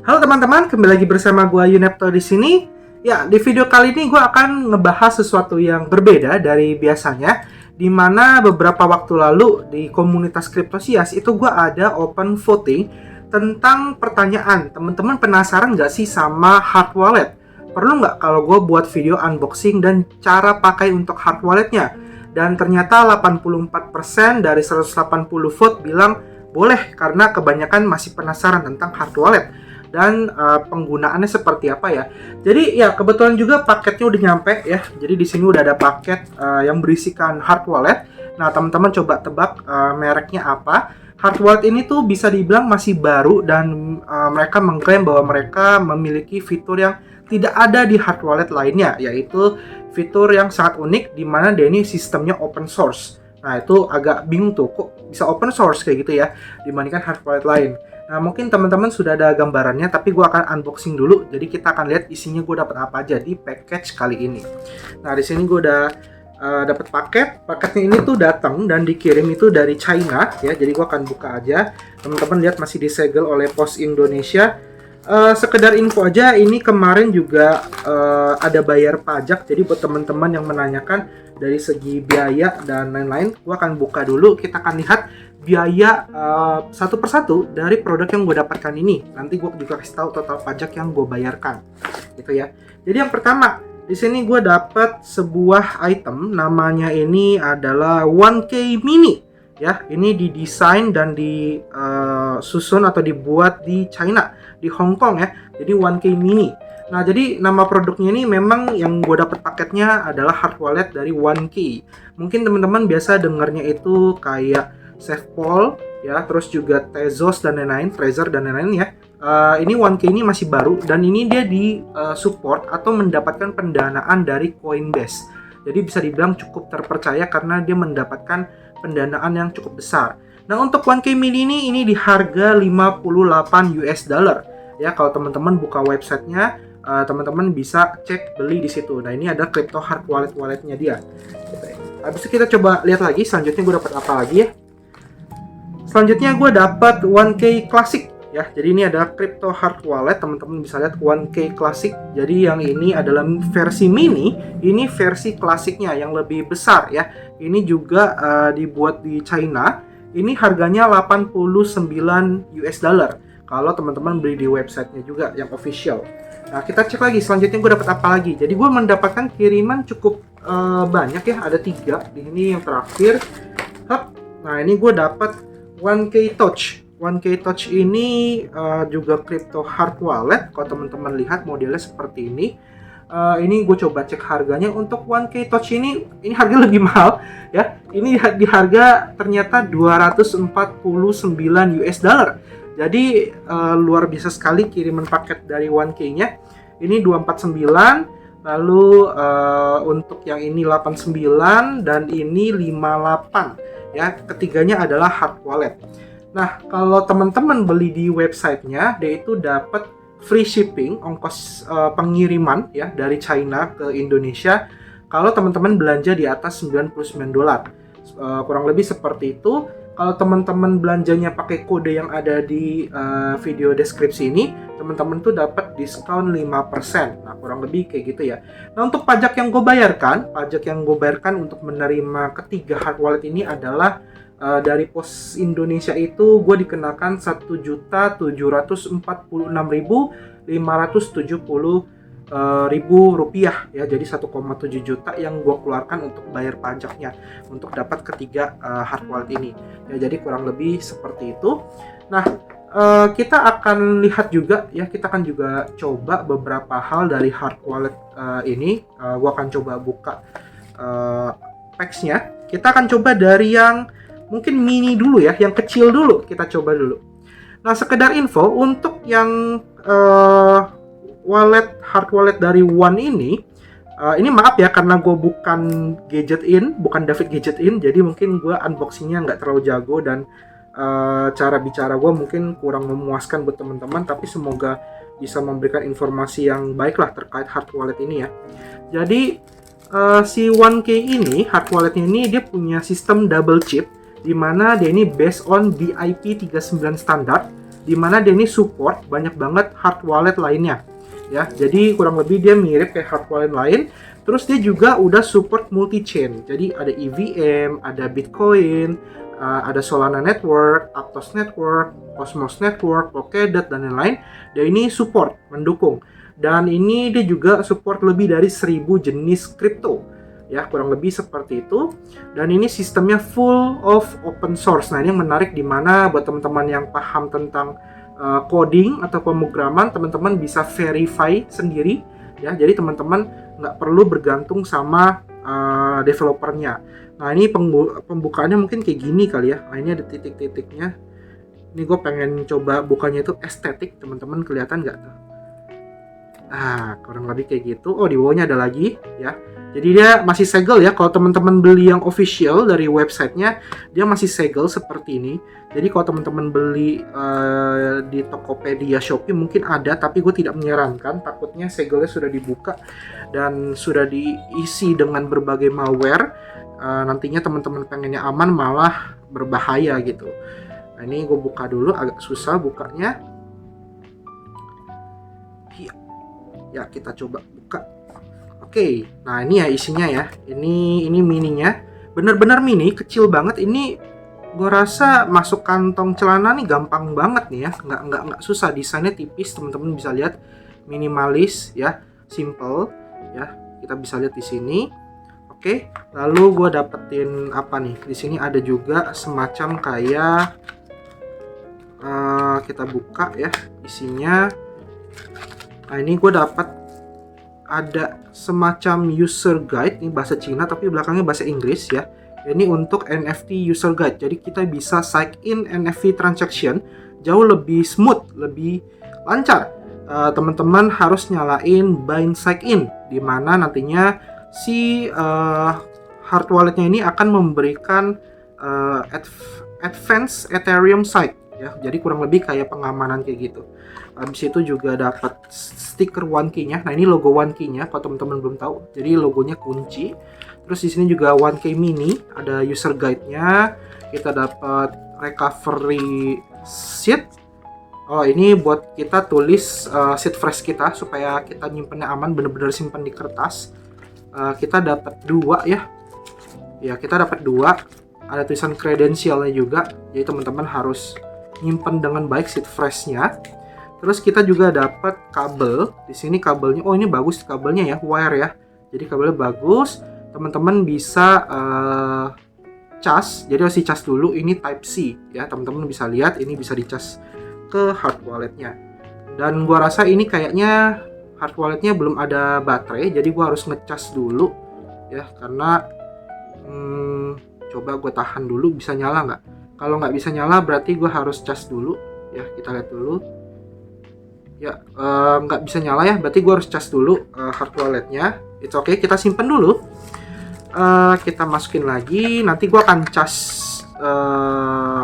Halo teman-teman, kembali lagi bersama gua Yunepto di sini. Ya, di video kali ini gua akan ngebahas sesuatu yang berbeda dari biasanya, di mana beberapa waktu lalu di komunitas Cryptosias itu gua ada open voting tentang pertanyaan. Teman-teman penasaran nggak sih sama hard wallet? Perlu nggak kalau gue buat video unboxing dan cara pakai untuk hard walletnya? Dan ternyata 84% dari 180 vote bilang boleh karena kebanyakan masih penasaran tentang hard wallet dan penggunaannya seperti apa ya. Jadi ya kebetulan juga paketnya udah nyampe ya. Jadi di sini udah ada paket yang berisikan hard wallet. Nah, teman-teman coba tebak mereknya apa. Hard wallet ini tuh bisa dibilang masih baru dan mereka mengklaim bahwa mereka memiliki fitur yang tidak ada di hard wallet lainnya, yaitu fitur yang sangat unik di mana dia ini sistemnya open source. Nah, itu agak bingung tuh, kok bisa open source kayak gitu ya dibandingkan hard wallet lain. Nah, mungkin teman-teman sudah ada gambarannya, tapi gue akan unboxing dulu. Jadi kita akan lihat isinya gue dapat apa aja di package kali ini. Nah, di sini gue udah dapat paketnya ini tuh datang dan dikirim itu dari China ya. Jadi gue akan buka aja. Teman-teman lihat masih disegel oleh Pos Indonesia. Sekedar info aja, ini kemarin juga ada bayar pajak. Jadi buat teman-teman yang menanyakan dari segi biaya dan lain-lain, gue akan buka dulu. Kita akan lihat biaya satu persatu dari produk yang gue dapatkan ini. Nanti gue juga kasih tahu total pajak yang gue bayarkan, gitu ya. Jadi yang pertama, di sini gue dapat sebuah item, namanya ini adalah 1K Mini. Ya, ini didesain dan disusun atau dibuat di China, di Hong Kong ya. Jadi 1K Mini. Nah, jadi nama produknya ini memang yang gue dapat paketnya adalah hard wallet dari 1K. Mungkin teman-teman biasa dengarnya itu kayak SafePol ya, terus juga Tezos dan lain-lain, Trezor dan lain-lain ya. Ini 1K ini masih baru dan ini dia di support atau mendapatkan pendanaan dari Coinbase. Jadi bisa dibilang cukup terpercaya karena dia mendapatkan pendanaan yang cukup besar. Nah, untuk 1K mini ini di harga 58 US dollar. Ya, kalau teman-teman buka websitenya, teman-teman bisa cek beli di situ. Nah, ini ada crypto hard walletnya dia. Habis itu kita coba lihat lagi, selanjutnya gue dapat apa lagi ya. Selanjutnya gue dapat 1K Classic ya. Jadi ini ada crypto hard wallet, teman-teman bisa lihat 1K Classic. Jadi yang ini adalah versi mini, ini versi klasiknya yang lebih besar ya. Ini juga dibuat di China. Ini harganya 89 US dollar. Kalau teman-teman beli di websitenya juga yang official. Nah, kita cek lagi selanjutnya gue dapat apa lagi. Jadi gue mendapatkan kiriman cukup banyak ya, ada 3. Di sini yang terakhir. Nah, ini gue dapat 1K Touch. 1K Touch ini juga crypto hard wallet. Kalau teman-teman lihat modelnya seperti ini. Ini gue coba cek harganya. Untuk 1K Touch ini harga lebih mahal ya. Ini di harga ternyata 249 US dollar. Jadi luar biasa sekali kiriman paket dari 1K-nya. Ini 249. Lalu untuk yang ini 89 dan ini 58 ya. Ketiganya adalah hard wallet. Nah, kalau teman-teman beli di websitenya, dia itu dapat free shipping, ongkos pengiriman ya dari China ke Indonesia. Kalau teman-teman belanja di atas 99 dolar, kurang lebih seperti itu. Kalau teman-teman belanjanya pakai kode yang ada di video deskripsi ini, teman-teman tuh dapat diskon 5%. Nah, kurang lebih kayak gitu ya. Nah, untuk pajak yang gue bayarkan untuk menerima ketiga hard wallet ini adalah dari Pos Indonesia itu gue dikenakan 1.746.570 rupiah ya. Jadi 1,7 juta yang gue keluarkan untuk bayar pajaknya untuk dapat ketiga hard wallet ini ya. Jadi kurang lebih seperti itu. Nah, kita akan lihat juga ya, kita akan juga coba beberapa hal dari hard wallet ini. Gue akan coba buka packs-nya. Kita akan coba dari yang mungkin mini dulu ya, yang kecil dulu kita coba dulu. Nah, sekedar info untuk yang hard wallet dari One ini maaf ya karena gue bukan David Gadget In, jadi mungkin gue unboxingnya nggak terlalu jago dan cara bicara gue mungkin kurang memuaskan buat teman-teman, tapi semoga bisa memberikan informasi yang baik lah terkait hard wallet ini ya. Jadi si 1K ini, hard walletnya ini dia punya sistem double chip, di mana dia ini based on BIP 39 standar dimana dia ini support banyak banget hard wallet lainnya ya. Jadi kurang lebih dia mirip kayak hard wallet lain. Terus dia juga udah support multi chain. Jadi ada EVM, ada Bitcoin, ada Solana Network, Aptos Network, Cosmos Network, Polkadot dan lain-lain. Dan ini support, mendukung. Dan ini dia juga support lebih dari 1000 jenis kripto. Ya, kurang lebih seperti itu. Dan ini sistemnya full of open source. Nah, ini yang menarik di mana buat teman-teman yang paham tentang coding atau pemrograman, teman-teman bisa verify sendiri ya. Jadi teman-teman nggak perlu bergantung sama developernya. Nah, ini pembukaannya mungkin kayak gini kali ya. Nah, ini ada titik-titiknya. Ini gue pengen coba bukanya itu estetik, teman-teman kelihatan nggak tuh? Kurang lebih kayak gitu. Oh, di bawahnya ada lagi ya. Jadi dia masih segel ya. Kalau teman-teman beli yang official dari websitenya, dia masih segel seperti ini. Jadi kalau teman-teman beli di Tokopedia, Shopee mungkin ada, tapi gue tidak menyarankan. Takutnya segelnya sudah dibuka dan sudah diisi dengan berbagai malware. Nantinya teman-teman pengennya aman malah berbahaya gitu. Nah, ini gue buka dulu, agak susah bukanya. Ya, kita coba buka. Oke, nah ini ya isinya ya. Ini mininya, bener-bener mini, kecil banget. Ini gue rasa masuk kantong celana nih gampang banget nih ya. Nggak susah. Desainnya tipis, teman-teman bisa lihat, minimalis ya, simple ya. Kita bisa lihat di sini. Oke, lalu gue dapetin apa nih? Di sini ada juga semacam kayak kita buka ya isinya. Nah, ini gue dapat ada semacam user guide, ini bahasa Cina tapi belakangnya bahasa Inggris ya. Ini untuk NFT user guide. Jadi kita bisa sign in NFT transaction jauh lebih smooth, lebih lancar. Teman-teman harus nyalain bind sign in, di mana nantinya si hard walletnya ini akan memberikan advanced Ethereum sign ya. Jadi kurang lebih kayak pengamanan kayak gitu. Habis itu juga dapat stiker one key-nya. Nah, ini logo one key-nya kalau teman-teman belum tahu. Jadi logonya kunci. Terus di sini juga one key mini, ada user guide-nya. Kita dapat recovery sheet. Oh, ini buat kita tulis sheet fresh kita supaya kita nyimpennya aman, benar-benar simpan di kertas. Kita dapat 2 ya. Ya, kita dapat 2. Ada tulisan kredensialnya juga. Jadi teman-teman harus nyimpan dengan baik sheet fresh-nya. Terus kita juga dapat kabel. Di sini kabelnya, oh ini bagus kabelnya ya, wire ya. Jadi kabelnya bagus. Teman-teman bisa cas. Jadi harus dicas dulu. Ini Type C ya. Teman-teman bisa lihat ini bisa dicas ke hard walletnya. Dan gua rasa ini kayaknya hard walletnya belum ada baterai. Jadi gua harus ngecas dulu ya. Karena coba gua tahan dulu, bisa nyala nggak? Kalau nggak bisa nyala berarti gua harus cas dulu ya. Kita lihat dulu. Ya, nggak bisa nyala ya, berarti gue harus cas dulu hard walletnya. It's okay, kita simpen dulu. Kita masukin lagi, nanti gue akan cas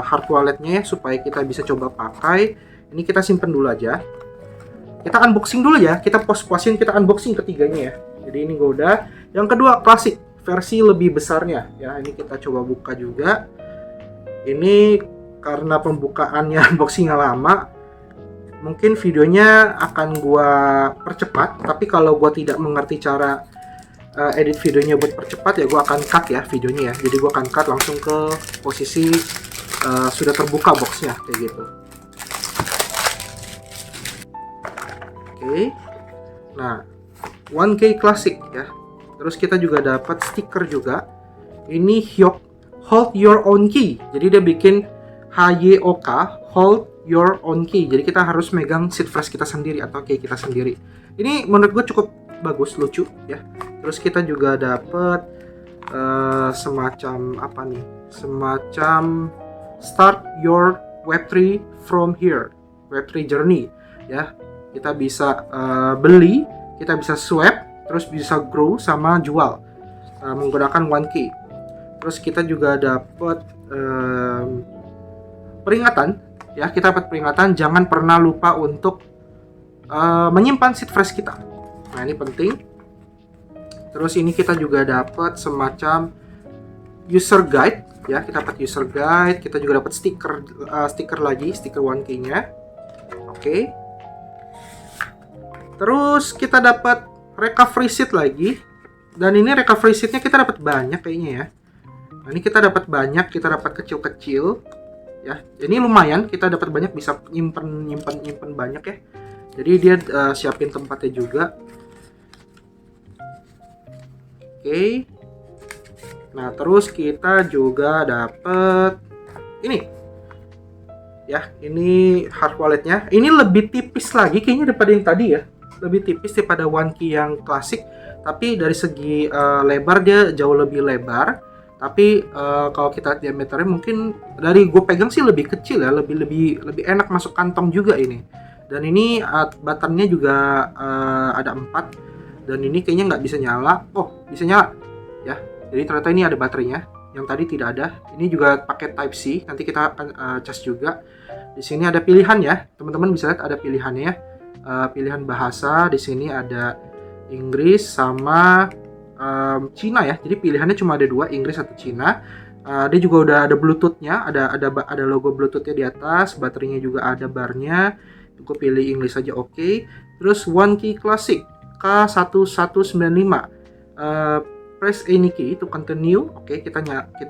hard walletnya ya, supaya kita bisa coba pakai. Ini kita simpen dulu aja. Kita unboxing dulu ya, kita pos-posin, kita unboxing ketiganya ya. Jadi ini gue udah. Yang kedua, klasik, versi lebih besarnya ya. Ini kita coba buka juga. Ini karena pembukaannya unboxingnya lama, mungkin videonya akan gua percepat, tapi kalau gua tidak mengerti cara edit videonya buat percepat ya gua akan cut ya videonya ya. Jadi gua akan cut langsung ke posisi sudah terbuka boxnya kayak gitu. Oke. Nah, 1K Classic ya. Terus kita juga dapat stiker juga. Ini Hold Your Own Key. Jadi dia bikin HYOK, Hold Your Own Key. Jadi kita harus megang seed phrase kita sendiri atau key kita sendiri. Ini menurut gue cukup bagus, lucu ya. Terus kita juga dapat semacam apa nih? Semacam Start Your Web3 from Here, Web3 Journey ya. Kita bisa beli, kita bisa swap, terus bisa grow sama jual menggunakan 1K. Terus kita juga dapat peringatan ya, kita dapat peringatan jangan pernah lupa untuk menyimpan seed phrase kita. Nah, ini penting. Terus ini kita juga dapat semacam user guide ya, kita dapat user guide, kita juga dapat stiker lagi, stiker 1K-nya. Oke. Terus kita dapat recovery seed lagi. Dan ini recovery seednya kita dapat banyak kayaknya ya. Nah, ini kita dapat banyak, kita dapat kecil-kecil ya. Ini lumayan, kita dapat banyak, bisa nyimpen banyak ya. Jadi dia siapin tempatnya juga. Oke. Nah, terus kita juga dapat ini. Ya, ini hard walletnya. Ini lebih tipis lagi kayaknya daripada yang tadi ya. Lebih tipis daripada One Key yang klasik. Tapi dari segi lebar dia jauh lebih lebar. Tapi kalau kita lihat diameternya mungkin dari gue pegang sih lebih kecil ya, lebih enak masuk kantong juga ini. Dan ini buttonnya juga ada 4. Dan ini kayaknya nggak bisa nyala. Oh, bisa nyala ya. Jadi ternyata ini ada baterainya. Yang tadi tidak ada. Ini juga pakai Type C. Nanti kita akan cas juga. Di sini ada pilihan ya. Teman-teman bisa lihat ada pilihannya ya. Pilihan bahasa. Di sini ada Inggris sama Cina ya. Jadi pilihannya cuma ada 2, Inggris atau Cina. Dia juga udah ada Bluetooth-nya. Ada logo Bluetooth-nya di atas. Baterainya juga ada barnya. Gue pilih Inggris aja, oke. Terus One Key Classic K1195. Press any key to continue. Oke, kita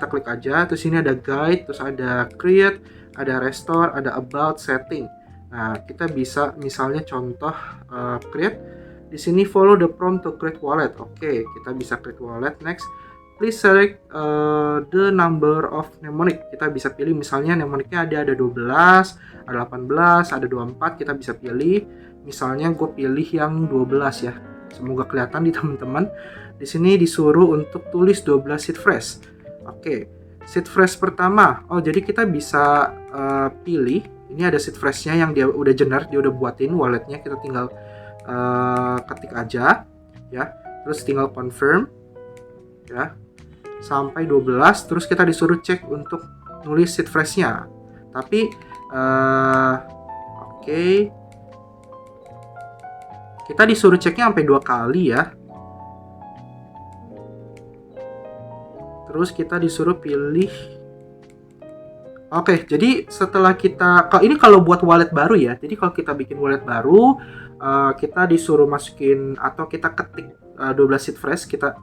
klik aja. Terus ini ada guide, terus ada create, ada restore, ada about, setting. Nah, kita bisa misalnya contoh create. Di sini follow the prompt to create wallet. Oke, kita bisa create wallet. Next, please select the number of mnemonic. Kita bisa pilih misalnya mnemonicnya ada 12, ada 18, ada 24. Kita bisa pilih. Misalnya gue pilih yang 12 ya. Semoga kelihatan di teman-teman. Di sini disuruh untuk tulis 12 seed phrase. Oke, seed phrase pertama. Oh, jadi kita bisa pilih. Ini ada seed phrase-nya yang dia udah generate, dia udah buatin walletnya. Kita tinggal ketik aja ya. Terus tinggal confirm ya. Sampai 12, terus kita disuruh cek untuk nulis seed phrase-nya. Tapi oke. Kita disuruh ceknya sampai 2 kali ya. Terus kita disuruh pilih. Oke, jadi setelah kalau buat wallet baru ya. Jadi kalau kita bikin wallet baru, kita disuruh masukin atau kita ketik 12 seed phrase, kita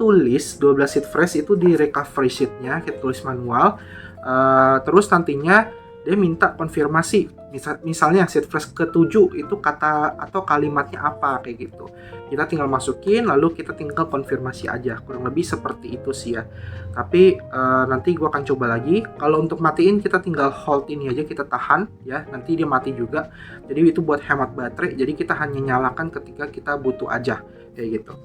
tulis 12 seed phrase itu di recovery sheet-nya, kita tulis manual. Terus nantinya dia minta konfirmasi. Misalnya seed phrase ke-7 itu kata atau kalimatnya apa kayak gitu. Kita tinggal masukin, lalu kita tinggal konfirmasi aja. Kurang lebih seperti itu sih ya. Tapi nanti gue akan coba lagi. Kalau untuk matiin kita tinggal hold ini aja, kita tahan ya. Nanti dia mati juga. Jadi itu buat hemat baterai. Jadi kita hanya nyalakan ketika kita butuh aja kayak gitu.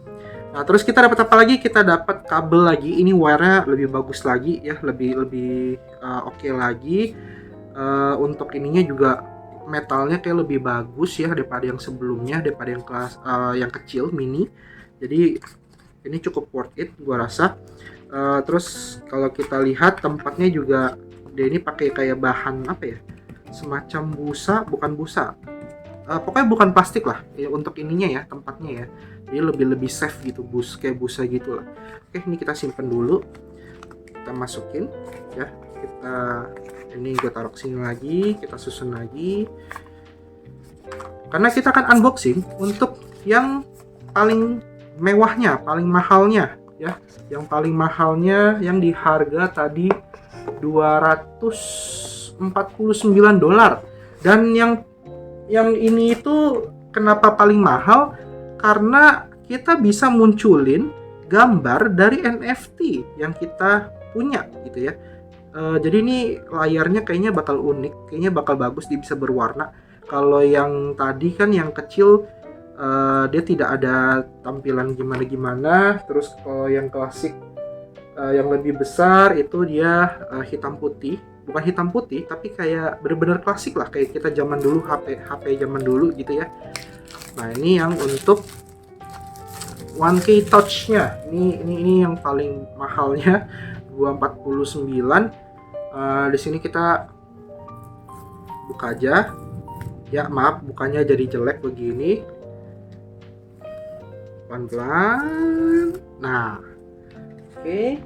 Nah, terus kita dapat apa lagi? Kita dapat kabel lagi. Ini wire-nya lebih bagus lagi ya, lebih oke lagi. Untuk ininya juga metalnya kayak lebih bagus ya daripada yang sebelumnya, daripada yang kelas yang kecil mini. Jadi ini cukup worth it gua rasa. Terus kalau kita lihat tempatnya juga dia ini pakai kayak bahan apa ya? Semacam bukan busa. Pokoknya bukan plastik lah ya, untuk ininya ya, tempatnya ya. Jadi lebih safe gitu, kayak busa gitu lah. Oke, ini kita simpen dulu. Kita masukin ya. Ini gue taruh sini lagi, kita susun lagi. Karena kita akan unboxing untuk yang paling mewahnya, paling mahalnya ya. Yang paling mahalnya yang di harga tadi $249. Dan yang ini itu kenapa paling mahal? Karena kita bisa munculin gambar dari NFT yang kita punya gitu ya. Jadi ini layarnya kayaknya bakal unik, kayaknya bakal bagus, dia bisa berwarna. Kalau yang tadi kan yang kecil dia tidak ada tampilan gimana-gimana. Terus kalau yang klasik yang lebih besar itu dia hitam putih, bukan hitam putih tapi kayak benar-benar klasik lah, kayak kita zaman dulu, HP zaman dulu gitu ya. Nah, ini yang untuk 1K touch-nya. Ini yang paling mahalnya. 249. Di sini kita buka aja. Ya, maaf bukanya jadi jelek begini. Pelan-pelan. Nah, oke.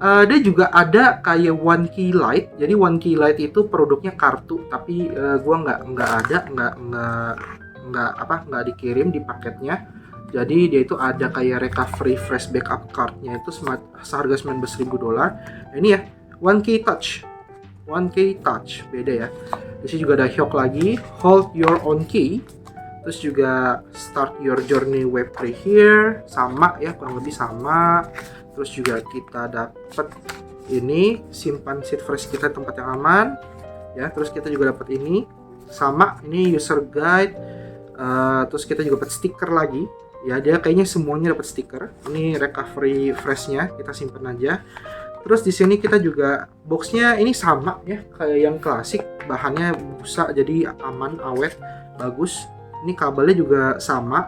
Dia juga ada kayak One Key Lite. Jadi One Key Lite itu produknya kartu, tapi gua nggak dikirim di paketnya. Jadi dia itu ada kayak recovery fresh backup cardnya itu seharga $19.000. Ini ya One Key Touch, beda ya. Di sini juga ada hook lagi, hold your own key. Terus juga start your journey web 3 here, sama ya, kurang lebih sama. Terus juga kita dapat ini simpan seed phrase kita di tempat yang aman ya. Terus kita juga dapat ini sama, ini user guide. Terus kita juga dapat stiker lagi ya, dia kayaknya semuanya dapat stiker. Ini recovery phrase-nya kita simpan aja. Terus di sini kita juga boxnya ini sama ya kayak yang klasik, bahannya busa jadi aman, awet, bagus. Ini kabelnya juga sama,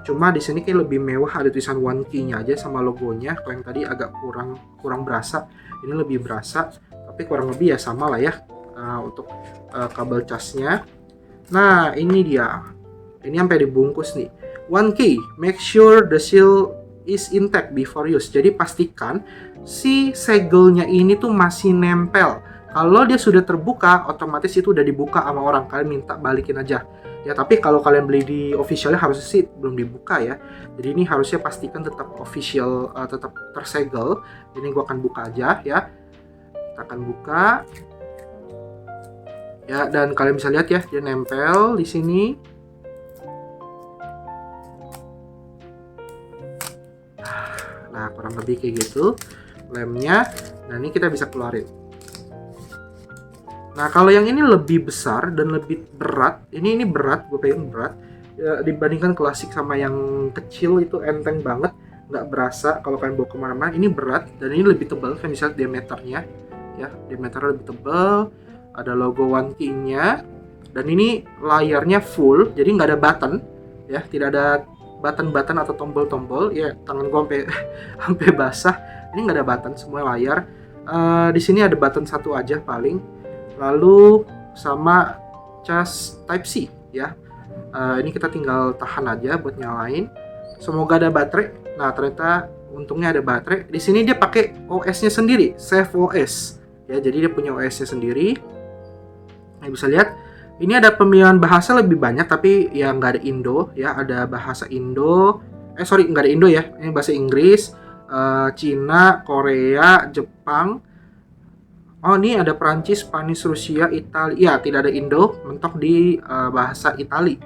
cuma di sini kayak lebih mewah, ada tulisan One Key-nya aja sama logonya. Kalau yang tadi agak kurang berasa, ini lebih berasa, tapi kurang lebih ya sama lah ya untuk kabel casnya. Nah ini dia, ini sampai dibungkus nih. One Key, make sure the seal is intact before use. Jadi pastikan si segelnya ini tuh masih nempel. Kalau dia sudah terbuka, otomatis itu udah dibuka sama orang. Kalian minta balikin aja. Ya, tapi kalau kalian beli di officialnya harusnya sih belum dibuka ya. Jadi ini harusnya pastikan tetap official, tetap tersegel. Ini gua akan buka aja ya. Kita akan buka. Ya, dan kalian bisa lihat ya, dia nempel di sini. Nah, kurang lebih kayak gitu lemnya. Nah, ini kita bisa keluarin. Nah, kalau yang ini lebih besar dan lebih berat, ini berat, gue pengen berat ya, dibandingkan klasik sama yang kecil itu enteng banget, nggak berasa kalau kalian bawa kemana-mana. Ini berat dan ini lebih tebal, kan misalnya diameternya ya, diameternya lebih tebal, ada logo One Key-nya, dan ini layarnya full, jadi nggak ada button ya, tidak ada button atau tombol-tombol ya. Tangan gue sampai basah. Ini nggak ada button, semua layar. Di sini ada button satu aja paling. Lalu sama cas Type C ya. Ini kita tinggal tahan aja buat nyalain. Semoga ada baterai. Nah, ternyata untungnya ada baterai. Di sini dia pakai OS-nya sendiri, Save OS. Ya, jadi dia punya OS-nya sendiri. Nah, bisa lihat ini ada pemilihan bahasa lebih banyak, tapi ya nggak ada Indo ya. Ada bahasa Indo. Nggak ada Indo ya. Ini bahasa Inggris, Cina, Korea, Jepang. Oh, ini ada Prancis, Spanish, Rusia, Italia. Ya, tidak ada Indo, mentok di bahasa Itali.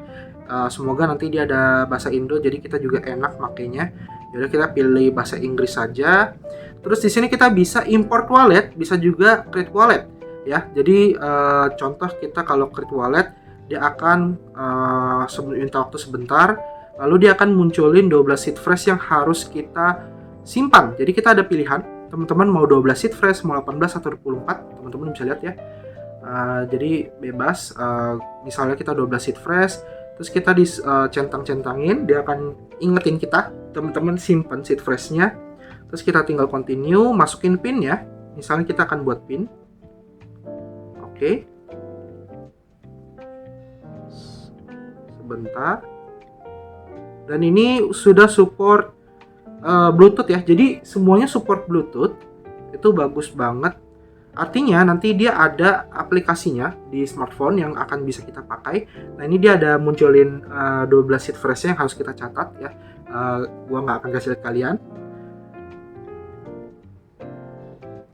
Semoga nanti dia ada bahasa Indo, jadi kita juga enak makainya. Jadi kita pilih bahasa Inggris saja. Terus di sini kita bisa import wallet, bisa juga create wallet. Ya, jadi contoh kita kalau create wallet, dia akan minta waktu sebentar, lalu dia akan munculin 12 seed phrase yang harus kita simpan. Jadi kita ada pilihan. Teman-teman mau 12 seed phrase, mau 18 atau 24, teman-teman bisa lihat ya. Jadi bebas, misalnya kita 12 seed phrase, terus kita dicentang-centangin, dia akan ingetin kita, teman-teman simpan seed phrase-nya. Terus kita tinggal continue, masukin pin ya. Misalnya kita akan buat pin. Oke. Sebentar. Dan ini sudah support Bluetooth ya, jadi semuanya support Bluetooth, itu bagus banget. Artinya nanti dia ada aplikasinya di smartphone yang akan bisa kita pakai. Nah, ini dia ada munculin 12 seed phrase yang harus kita catat ya. Gua nggak akan kasih lihat kalian.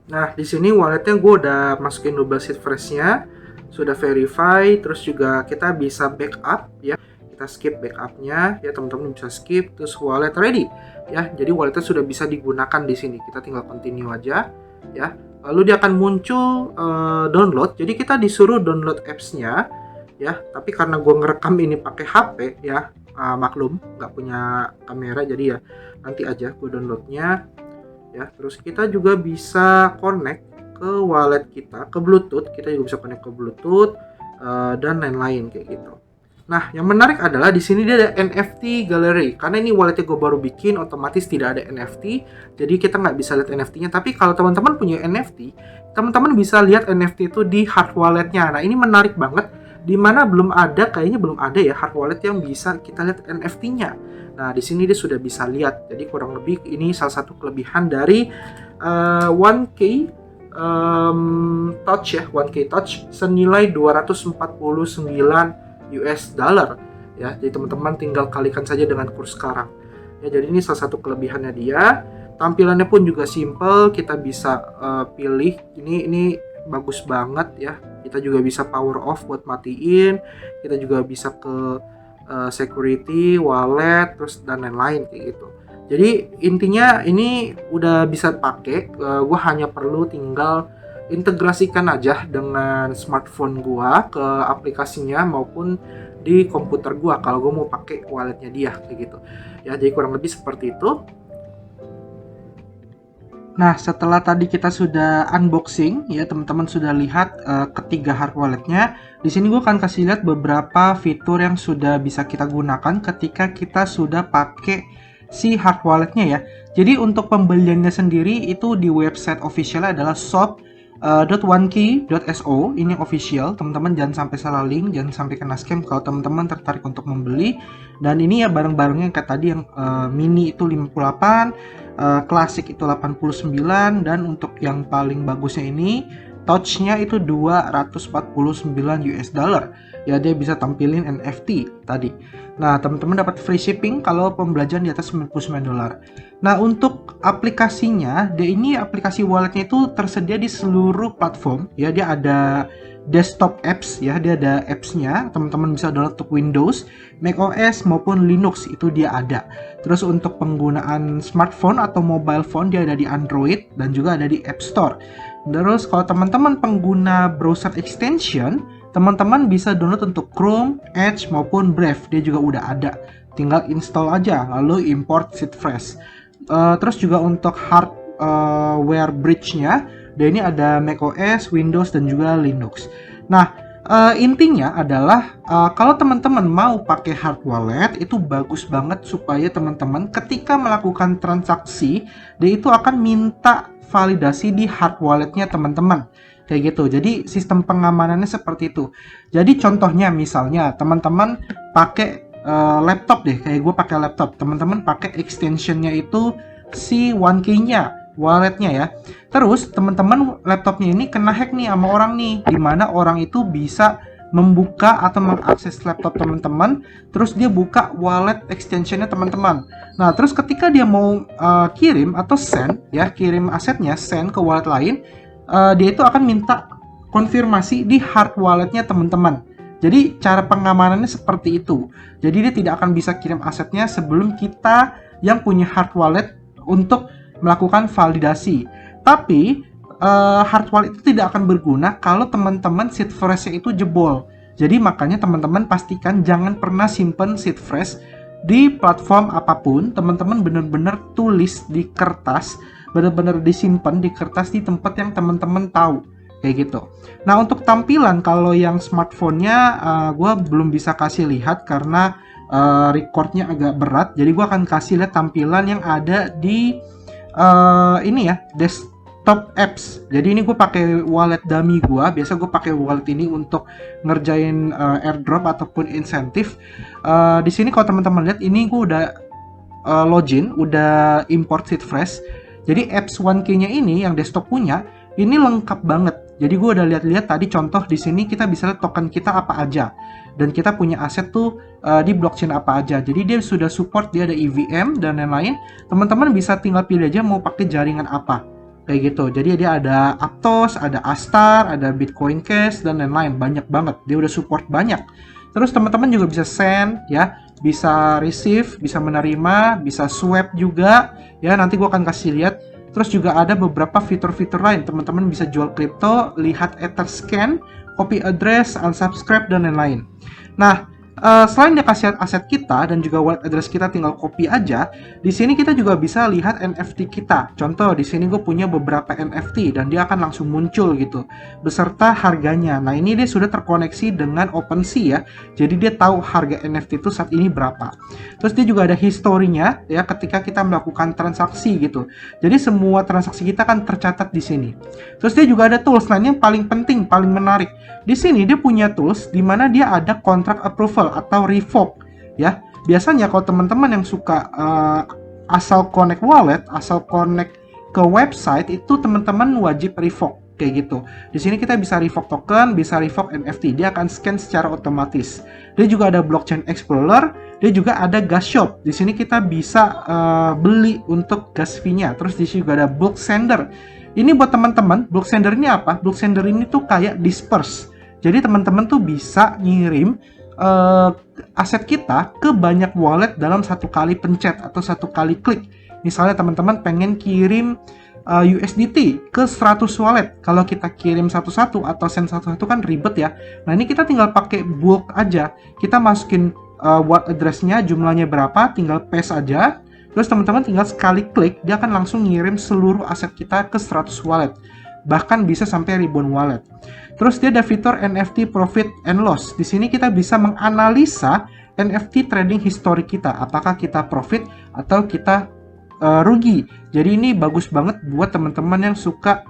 Nah, di sini walletnya gue udah masukin 12 seed phrase-nya, sudah verify. Terus juga kita bisa backup ya. Kita skip backupnya ya, teman-teman bisa skip. Terus wallet ready ya, jadi walletnya sudah bisa digunakan di sini. Kita tinggal continue aja ya. Lalu dia akan muncul download. Jadi kita disuruh download apps-nya ya. Tapi karena gue ngerekam ini pakai HP ya, maklum nggak punya kamera, jadi ya nanti aja gue downloadnya ya. Terus kita juga bisa connect ke wallet kita, ke Bluetooth. Kita juga bisa connect ke Bluetooth dan lain-lain kayak gitu. Nah, yang menarik adalah di sini dia ada NFT gallery. Karena ini walletnya gue baru bikin, otomatis tidak ada NFT. Jadi kita nggak bisa lihat NFT-nya. Tapi kalau teman-teman punya NFT, teman-teman bisa lihat NFT itu di hard walletnya. Nah, ini menarik banget. Dimana kayaknya belum ada ya hard wallet yang bisa kita lihat NFT-nya. Nah, di sini dia sudah bisa lihat. Jadi kurang lebih ini salah satu kelebihan dari 1K Touch ya, 1K Touch senilai 249 US dollar ya. Jadi teman-teman tinggal kalikan saja dengan kurs sekarang. Ya, jadi ini salah satu kelebihannya dia. Tampilannya pun juga simple, kita bisa pilih. Ini bagus banget ya. Kita juga bisa power off buat matiin. Kita juga bisa ke security, wallet, terus dan lain-lain kayak gitu. Jadi intinya ini udah bisa pakai. Gue hanya perlu tinggal integrasikan aja dengan smartphone gue ke aplikasinya maupun di komputer gue kalau gue mau pakai walletnya dia kayak gitu. Ya, jadi kurang lebih seperti itu. Nah, setelah tadi kita sudah unboxing, ya teman-teman sudah lihat ketiga hard walletnya. Di sini gue akan kasih lihat beberapa fitur yang sudah bisa kita gunakan ketika kita sudah pakai si hard walletnya ya. Jadi untuk pembeliannya sendiri itu di website officialnya adalah shop.1key.so. Ini official, teman-teman jangan sampai salah link, jangan sampai kena scam kalau teman-teman tertarik untuk membeli. Dan ini ya barang-barangnya kayak tadi yang mini itu 58, klasik itu 89, dan untuk yang paling bagusnya ini touch-nya itu 249 US dollar. Ya, dia bisa tampilin NFT tadi. Nah, teman-teman dapat free shipping kalau pembelajaran di atas 99 dolar. Nah, untuk aplikasinya, dia ini aplikasi walletnya itu tersedia di seluruh platform. Ya, dia ada desktop apps ya, dia ada apps-nya. Teman-teman bisa download untuk Windows, macOS maupun Linux, itu dia ada. Terus untuk penggunaan smartphone atau mobile phone dia ada di Android dan juga ada di App Store. Terus kalau teman-teman pengguna browser extension, teman-teman bisa download untuk Chrome, Edge maupun Brave, dia juga udah ada. Tinggal install aja lalu import Seedfresh. Terus juga untuk hardware bridge-nya, dia ini ada macOS, Windows dan juga Linux. Nah, intinya adalah kalau teman-teman mau pakai hard wallet itu bagus banget supaya teman-teman ketika melakukan transaksi dia itu akan minta validasi di hard walletnya teman-teman kayak gitu. Jadi sistem pengamanannya seperti itu. Jadi contohnya misalnya teman-teman pakai laptop deh, kayak gue pakai laptop, teman-teman pakai extensionnya itu si 1K-nya walletnya ya. Terus teman-teman laptopnya ini kena hack nih sama orang nih, dimana orang itu bisa membuka atau mengakses laptop teman-teman, terus dia buka wallet extensionnya teman-teman. Nah, terus ketika dia mau kirim atau send ya, kirim asetnya send ke wallet lain, dia itu akan minta konfirmasi di hard walletnya teman-teman. Jadi cara pengamanannya seperti itu. Jadi dia tidak akan bisa kirim asetnya sebelum kita yang punya hard wallet untuk melakukan validasi. Tapi hard wallet itu tidak akan berguna kalau teman-teman Seedfresh-nya itu jebol. Jadi makanya teman-teman pastikan jangan pernah simpen Seedfresh di platform apapun. Teman-teman benar-benar tulis di kertas, benar-benar disimpan di kertas di tempat yang teman-teman tahu kayak gitu. Nah, untuk tampilan kalau yang smartphone-nya gue belum bisa kasih lihat karena recordnya agak berat. Jadi gue akan kasih lihat tampilan yang ada di ini ya, desktop apps. Jadi ini gue pakai wallet dummy gue. Biasa gue pakai wallet ini untuk ngerjain airdrop ataupun insentif. Di sini kalau teman-teman lihat, ini gue udah login, udah import Seedfresh. Jadi apps 1K-nya ini yang desktop punya, ini lengkap banget. Jadi gue udah lihat-lihat tadi contoh di sini kita bisa lihat token kita apa aja. Dan kita punya aset tuh di blockchain apa aja. Jadi dia sudah support, dia ada EVM dan lain-lain. Teman-teman bisa tinggal pilih aja mau pakai jaringan apa. Kayak gitu. Jadi dia ada Aptos, ada Astar, ada Bitcoin Cash dan lain-lain. Banyak banget. Dia udah support banyak. Terus teman-teman juga bisa send ya, bisa receive, bisa menerima, bisa swap juga. Ya, nanti gue akan kasih lihat. Terus juga ada beberapa fitur-fitur lain. Teman-teman bisa jual kripto, lihat Etherscan, copy address, unsubscribe, dan lain-lain. Nah, Selain dia kasih aset kita dan juga wallet address kita tinggal copy aja, di sini kita juga bisa lihat NFT kita. Contoh, di sini gue punya beberapa NFT dan dia akan langsung muncul gitu, beserta harganya. Nah, ini dia sudah terkoneksi dengan OpenSea ya, jadi dia tahu harga NFT itu saat ini berapa. Terus dia juga ada historinya ya ketika kita melakukan transaksi gitu. Jadi semua transaksi kita kan tercatat di sini. Terus dia juga ada tools. Nah, ini yang paling penting, paling menarik. Di sini dia punya tools di mana dia ada contract approval atau revoke ya. Biasanya kalau teman-teman yang suka asal connect wallet, asal connect ke website itu teman-teman wajib revoke kayak gitu. Di sini kita bisa revoke token, bisa revoke NFT. Dia akan scan secara otomatis. Dia juga ada blockchain explorer, dia juga ada gas shop. Di sini kita bisa beli untuk gas fee-nya. Terus di sini juga ada bulk sender. Ini buat teman-teman, bulk sender ini apa? Bulk sender ini tuh kayak disperse. Jadi teman-teman tuh bisa ngirim aset kita ke banyak wallet dalam satu kali pencet atau satu kali klik. Misalnya teman-teman pengen kirim USDT ke 100 wallet. Kalau kita kirim satu-satu atau send satu-satu kan ribet ya. Nah, ini kita tinggal pakai bulk aja. Kita masukin wallet address-nya, jumlahnya berapa, tinggal paste aja. Terus teman-teman tinggal sekali klik, dia akan langsung ngirim seluruh aset kita ke 100 wallet. Bahkan bisa sampai ribuan wallet. Terus dia ada fitur NFT Profit and Loss. Di sini kita bisa menganalisa NFT trading history kita. Apakah kita profit atau kita rugi. Jadi ini bagus banget buat teman-teman yang suka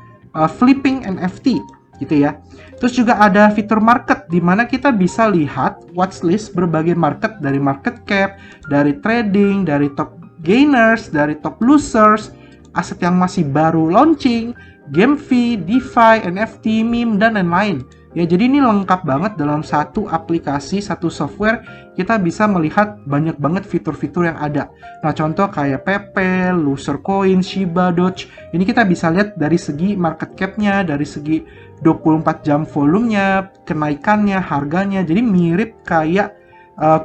flipping NFT gitu ya. Terus juga ada fitur market di mana kita bisa lihat watchlist berbagai market, dari market cap, dari trading, dari top gainers, dari top losers, aset yang masih baru launching, game fee, DeFi, NFT, meme, dan lain-lain. Ya, jadi ini lengkap banget dalam satu aplikasi, satu software, kita bisa melihat banyak banget fitur-fitur yang ada. Nah, contoh kayak PP, Loser Coin, Shiba, Doge, ini kita bisa lihat dari segi market cap-nya, dari segi 24 jam volumenya, kenaikannya, harganya, jadi mirip kayak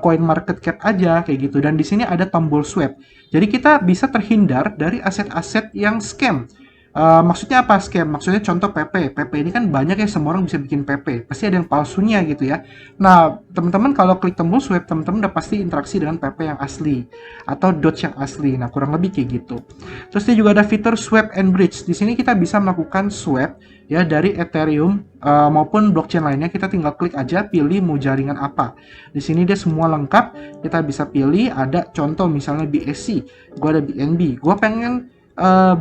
coin market cap aja, kayak gitu. Dan di sini ada tombol swap, jadi kita bisa terhindar dari aset-aset yang scam. Maksudnya apa scam? Maksudnya contoh PP. PP ini kan banyak ya, semua orang bisa bikin PP. Pasti ada yang palsunya gitu ya. Nah, teman-teman kalau klik tombol swap, teman-teman udah pasti interaksi dengan PP yang asli atau Doge yang asli. Nah, kurang lebih kayak gitu. Terus dia juga ada fitur swap and bridge. Di sini kita bisa melakukan swap ya dari Ethereum maupun blockchain lainnya. Kita tinggal klik aja, pilih mau jaringan apa. Di sini dia semua lengkap. Kita bisa pilih, ada contoh misalnya BSC. Gua ada BNB. Gua pengen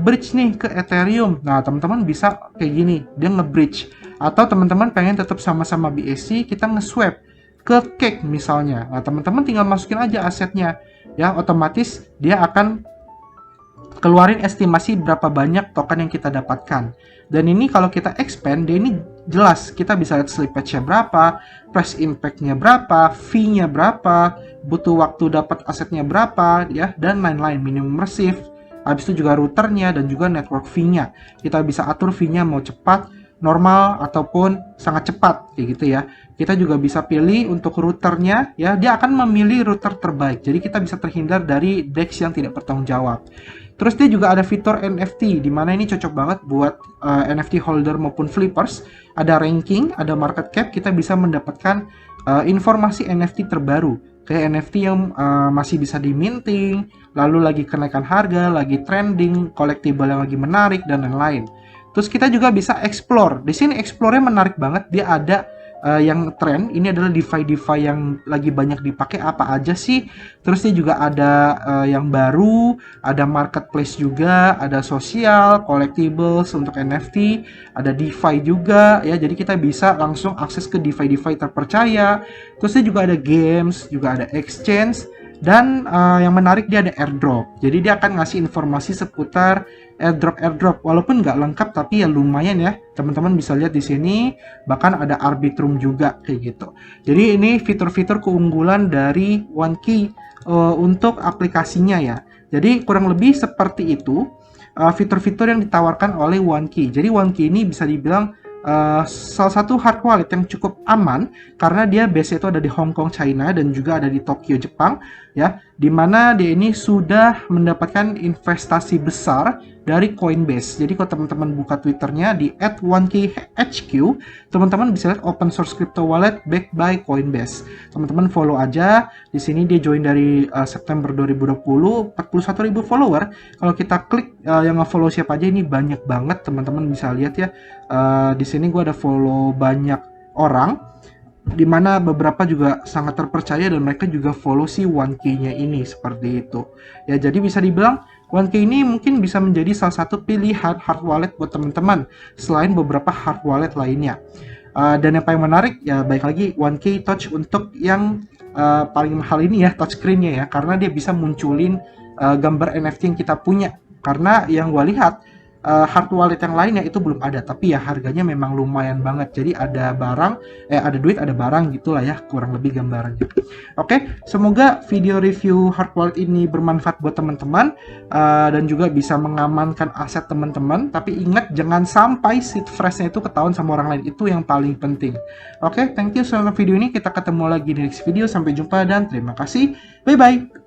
bridge nih ke Ethereum. Nah, teman-teman bisa kayak gini, dia nge-bridge. Atau teman-teman pengen tetap sama-sama BSC, kita nge-swap ke Cake misalnya. Nah, teman-teman tinggal masukin aja asetnya. Ya, otomatis dia akan keluarin estimasi berapa banyak token yang kita dapatkan. Dan ini kalau kita expand, dia ini jelas. Kita bisa lihat slippage-nya berapa, price impact-nya berapa, fee-nya berapa, butuh waktu dapat asetnya berapa, ya, dan lain-lain, minimum receive. Habis itu juga routernya dan juga network fee-nya. Kita bisa atur fee-nya mau cepat, normal, ataupun sangat cepat, kayak gitu ya. Kita juga bisa pilih untuk routernya, ya, dia akan memilih router terbaik. Jadi kita bisa terhindar dari DEX yang tidak bertanggung jawab. Terus dia juga ada fitur NFT, di mana ini cocok banget buat NFT holder maupun flippers. Ada ranking, ada market cap, kita bisa mendapatkan informasi NFT terbaru. Kayak NFT yang masih bisa di-minting, lalu lagi kenaikan harga, lagi trending, collectible yang lagi menarik, dan lain-lain. Terus kita juga bisa explore. Di sini explore-nya menarik banget, dia ada yang trend. Ini adalah DeFi yang lagi banyak dipakai apa aja sih. Terus dia juga ada yang baru, ada marketplace juga, ada sosial, collectibles untuk NFT, ada DeFi juga ya. Jadi kita bisa langsung akses ke DeFi terpercaya. Terus dia juga ada games, juga ada exchange, dan yang menarik dia ada airdrop. Jadi dia akan ngasih informasi seputar airdrop. Walaupun nggak lengkap tapi ya lumayan ya. Teman-teman bisa lihat di sini, bahkan ada Arbitrum juga kayak gitu. Jadi ini fitur-fitur keunggulan dari OneKey untuk aplikasinya ya. Jadi kurang lebih seperti itu fitur-fitur yang ditawarkan oleh OneKey. Jadi OneKey ini bisa dibilang salah satu hard wallet yang cukup aman karena dia base itu ada di Hong Kong, China, dan juga ada di Tokyo, Jepang ya, dimana dia ini sudah mendapatkan investasi besar dari Coinbase. Jadi kalau teman-teman buka Twitternya di @1khq, teman-teman bisa lihat open source crypto wallet backed by Coinbase. Teman-teman follow aja. Di sini dia join dari September 2020, 41.000 follower. Kalau kita klik yang nge-follow siapa aja, ini banyak banget, teman-teman bisa lihat ya. Di sini gue ada follow banyak orang, dimana beberapa juga sangat terpercaya dan mereka juga follow si 1K-nya ini, seperti itu. Ya, jadi bisa dibilang 1K ini mungkin bisa menjadi salah satu pilihan hard wallet buat teman-teman selain beberapa hard wallet lainnya. Dan yang paling menarik ya, baik lagi 1K Touch untuk yang paling mahal ini ya, touchscreen-nya ya, karena dia bisa munculin gambar NFT yang kita punya. Karena yang gue lihat hard wallet yang lainnya itu belum ada, tapi ya harganya memang lumayan banget. Jadi ada barang, ada duit, ada barang gitulah ya, kurang lebih gambarannya. Oke, semoga video review hard wallet ini bermanfaat buat teman-teman dan juga bisa mengamankan aset teman-teman. Tapi ingat, jangan sampai seed phrase-nya itu ketahuan sama orang lain, itu yang paling penting. Oke, thank you selama video ini. Kita ketemu lagi di next video. Sampai jumpa dan terima kasih. Bye bye.